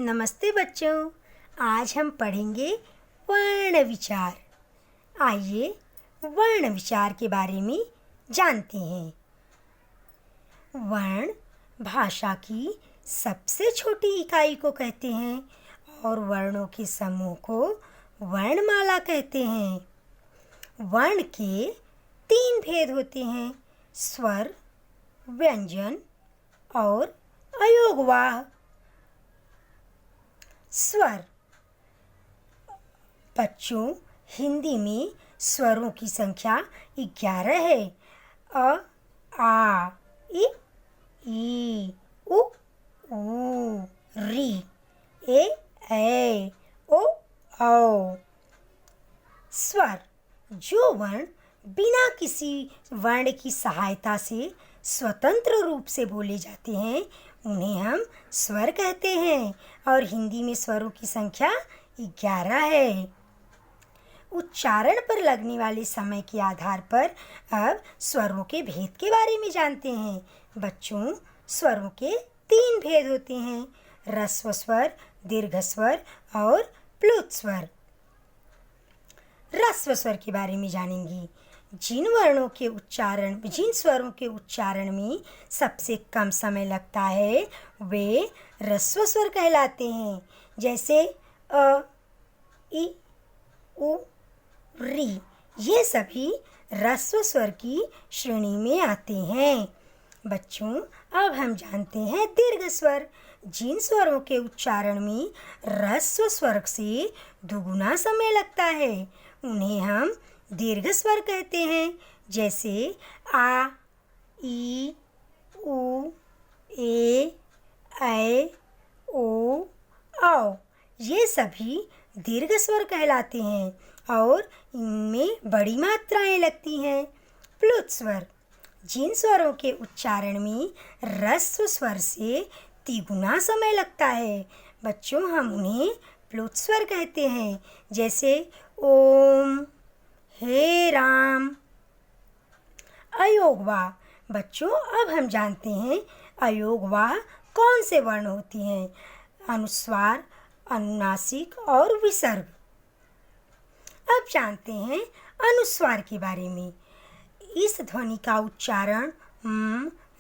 नमस्ते बच्चों, आज हम पढ़ेंगे वर्ण विचार। आइए वर्ण विचार के बारे में जानते हैं। वर्ण भाषा की सबसे छोटी इकाई को कहते हैं और वर्णों के समूह को वर्णमाला कहते हैं। वर्ण के 3 भेद होते हैं: स्वर, व्यंजन और अयोगवाह। स्वर। बच्चों, हिंदी में स्वरों की संख्या 11 है। अ, आ, इ, ई, उ, ऊ, री, ए, ऐ, ओ, औ। स्वर जो वर्ण बिना किसी वर्ण की सहायता से स्वतंत्र रूप से बोले जाते हैं उन्हें हम स्वर कहते हैं और हिंदी में स्वरों की संख्या 11 है। उच्चारण पर लगने वाले समय के आधार पर अब स्वरों के भेद के बारे में जानते हैं। बच्चों, स्वरों के 3 भेद होते हैं: ह्रस्व स्वर, दीर्घ स्वर और प्लुत स्वर। ह्रस्व स्वर के बारे में जानेंगे। जिन स्वरों के उच्चारण में सबसे कम समय लगता है वे ह्रस्व स्वर कहलाते हैं, जैसे अ, इ, उ, री। ये सभी ह्रस्व स्वर की श्रेणी में आते हैं। बच्चों, अब हम जानते हैं दीर्घ स्वर। जिन स्वरों के उच्चारण में ह्रस्व स्वर से दुगुना समय लगता है उन्हें हम दीर्घ स्वर कहते हैं, जैसे आ, ई, उ, ए, ऐ, ओ, औ। ये सभी दीर्घ स्वर कहलाते हैं और इनमें बड़ी मात्राएं लगती हैं। प्लुत स्वर। जिन स्वरों के उच्चारण में ह्रस्व स्वर से तिगुना समय लगता है बच्चों, हम उन्हें प्लुत स्वर कहते हैं, जैसे ओम, हे राम। अयोगवाह। बच्चों, अब हम जानते हैं अयोगवाह कौन से वर्ण होती हैं: अनुस्वार, अनुनासिक और विसर्ग। अब जानते हैं अनुस्वार के बारे में। इस ध्वनि का उच्चारण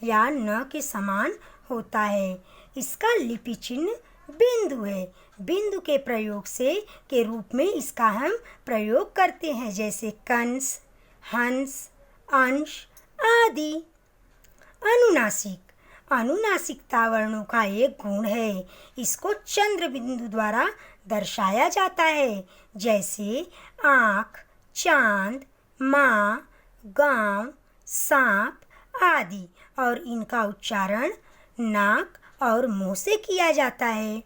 या न के समान होता है। इसका लिपि चिन्ह बिंदु है। बिंदु के प्रयोग के रूप में इसका हम प्रयोग करते हैं, जैसे कंस, हंस, अंश आदि। अनुनासिक। अनुनासिकता वर्णों का एक गुण है। इसको चंद्र बिंदु द्वारा दर्शाया जाता है, जैसे आँख, चांद, माँ, गांव, सांप आदि, और इनका उच्चारण नाक और मुंह से किया जाता है।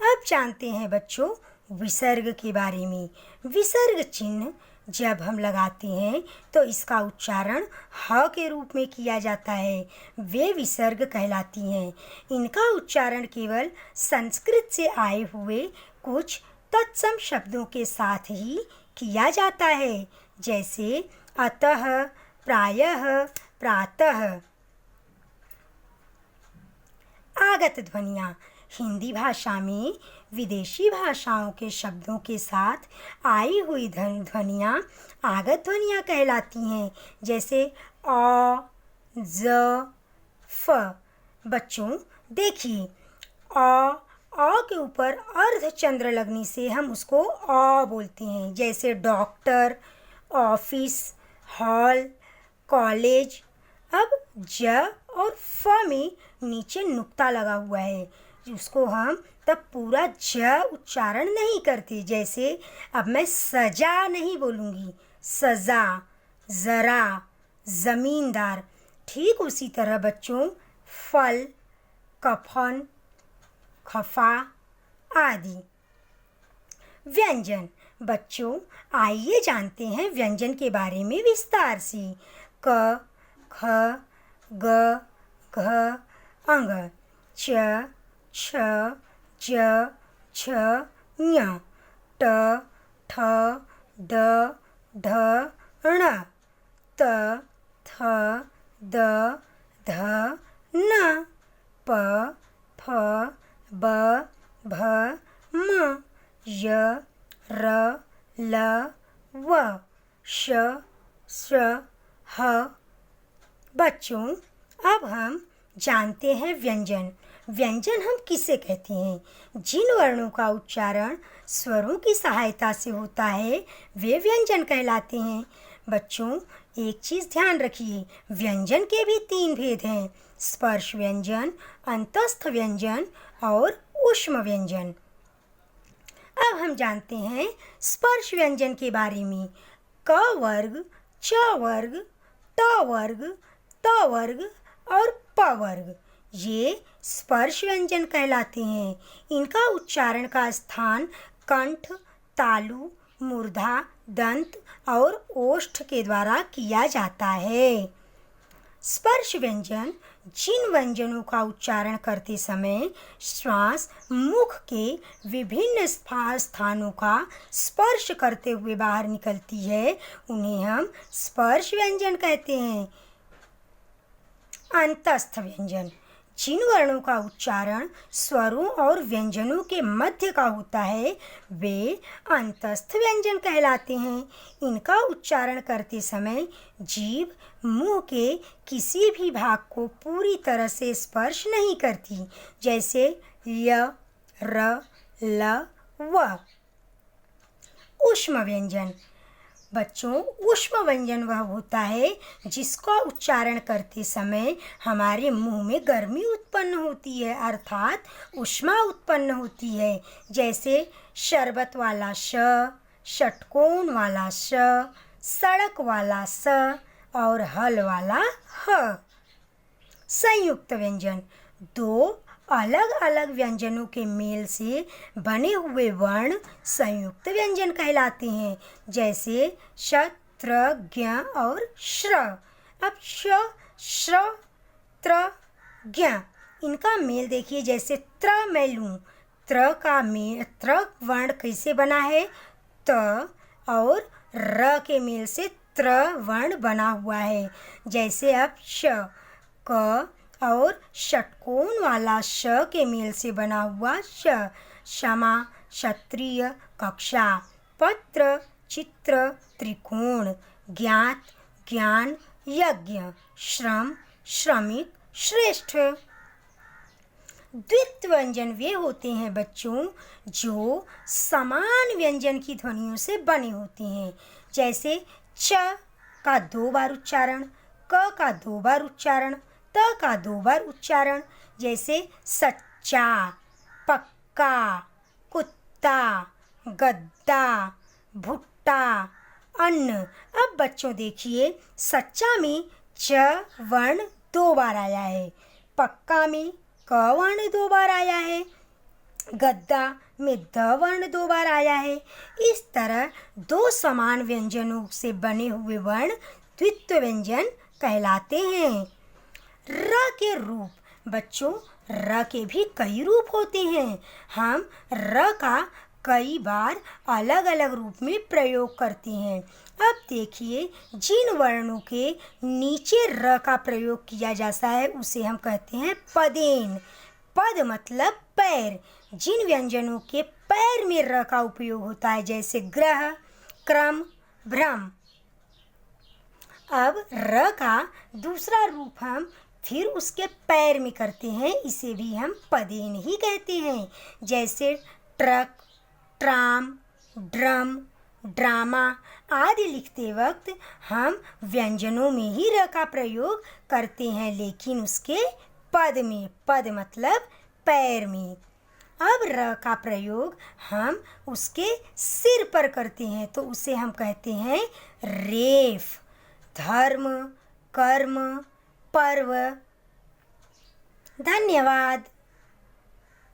अब जानते हैं बच्चों विसर्ग के बारे में। विसर्ग चिन्ह जब हम लगाते हैं तो इसका उच्चारण ह के रूप में किया जाता है। वे विसर्ग कहलाती हैं। इनका उच्चारण केवल संस्कृत से आए हुए कुछ तत्सम शब्दों के साथ ही किया जाता है, जैसे अतः, प्रायः, प्रातः। आगत ध्वनियाँ। हिंदी भाषा में विदेशी भाषाओं के शब्दों के साथ आई हुई ध्वनियाँ आगत ध्वनियाँ कहलाती हैं, जैसे अ, ज, फ। बच्चों देखिए, अ के ऊपर अर्धचंद्र लगने से हम उसको अ बोलते हैं, जैसे डॉक्टर, ऑफिस, हॉल, कॉलेज। अब ज और फ में नीचे नुक्ता लगा हुआ है, उसको हम तब पूरा ज उच्चारण नहीं करते, जैसे अब मैं सजा नहीं बोलूँगी, सजा, ज़रा, ज़मींदार। ठीक उसी तरह बच्चों फल, कफन, खफा आदि। व्यंजन। बच्चों, आइए जानते हैं व्यंजन के बारे में विस्तार से। क, ख, ग, घ, अंग, च, छ, ज, छ, ञ, ट, ठ, ड, ढ, ण, त, थ, द, ध, न, प, फ, ब, भ म, य र ल व, श श ह। बच्चों, अब हम जानते हैं व्यंजन। व्यंजन हम किसे कहते हैं? जिन वर्णों का उच्चारण स्वरों की सहायता से होता है वे व्यंजन कहलाते हैं। बच्चों, एक चीज़ ध्यान रखिए, व्यंजन के भी 3 भेद हैं: स्पर्श व्यंजन, अंतस्थ व्यंजन और ऊष्म व्यंजन। अब हम जानते हैं स्पर्श व्यंजन के बारे में। क वर्ग, च वर्ग, ट वर्ग, त वर्ग और प वर्ग ये स्पर्श व्यंजन कहलाते हैं। इनका उच्चारण का स्थान कंठ, तालु, मूर्धा, दंत और ओष्ठ के द्वारा किया जाता है। स्पर्श व्यंजन जिन व्यंजनों का उच्चारण करते समय श्वास मुख के विभिन्न स्थानों का स्पर्श करते हुए बाहर निकलती है उन्हें हम स्पर्श व्यंजन कहते हैं। अंतस्थ व्यंजन जिन वर्णों का उच्चारण स्वरों और व्यंजनों के मध्य का होता है वे अंतस्थ व्यंजन कहलाते हैं। इनका उच्चारण करते समय जीभ मुंह के किसी भी भाग को पूरी तरह से स्पर्श नहीं करती, जैसे य, र, ल, व। ऊष्म व्यंजन बच्चों, ऊष्म व्यंजन वह होता है जिसका उच्चारण करते समय हमारे मुंह में गर्मी उत्पन्न होती है, अर्थात ऊष्मा उत्पन्न होती है, जैसे शरबत वाला श, षटकोण वाला श, सड़क वाला स और हल वाला ह। संयुक्त व्यंजन दो अलग अलग व्यंजनों के मेल से बने हुए वर्ण संयुक्त व्यंजन कहलाते हैं, जैसे श, त्र, ज्ञ और श्र। अब श, श्र, त्र, ज्ञ इनका मेल देखिए, जैसे त्र मैं लूँ, त्र वर्ण कैसे बना है? त और र के मेल से त्र वर्ण बना हुआ है, जैसे अब श, क और षटकोण वाला श के मेल से बना हुआ श, क्षमा, क्षत्रिय, कक्षा, पत्र, चित्र, त्रिकोण, ज्ञात, ज्ञान, यज्ञ, श्रम, श्रमिक, श्रेष्ठ। द्वित्व व्यंजन वे होते हैं बच्चों जो समान व्यंजन की ध्वनियों से बने होते हैं, जैसे च का 2 बार उच्चारण, क का 2 बार उच्चारण, त का 2 बार उच्चारण, जैसे सच्चा, पक्का, कुत्ता, गद्दा, भुट्टा, अन्न। अब बच्चों देखिए, सच्चा में च वर्ण 2 बार आया है, पक्का में क वर्ण 2 बार आया है, गद्दा में द वर्ण 2 बार आया है। इस तरह 2 समान व्यंजनों से बने हुए वर्ण द्वित्व व्यंजन कहलाते हैं। र के रूप बच्चों, र के भी कई रूप होते हैं। हम र का कई बार अलग अलग रूप में प्रयोग करते हैं। अब देखिए, जिन वर्णों के नीचे र का प्रयोग किया जाता है उसे हम कहते हैं पदेन। पद मतलब पैर। जिन व्यंजनों के पैर में र का उपयोग होता है, जैसे ग्रह, क्रम, भ्रम। अब र का दूसरा रूप हम फिर उसके पैर में करते हैं, इसे भी हम पदेन ही कहते हैं, जैसे ट्रक, ट्राम, ड्रम, ड्रामा आदि लिखते वक्त हम व्यंजनों में ही र का प्रयोग करते हैं, लेकिन उसके पद में, पद मतलब पैर में। अब र का प्रयोग हम उसके सिर पर करते हैं, तो उसे हम कहते हैं रेफ। धर्म, कर्म, पर्व। धन्यवाद।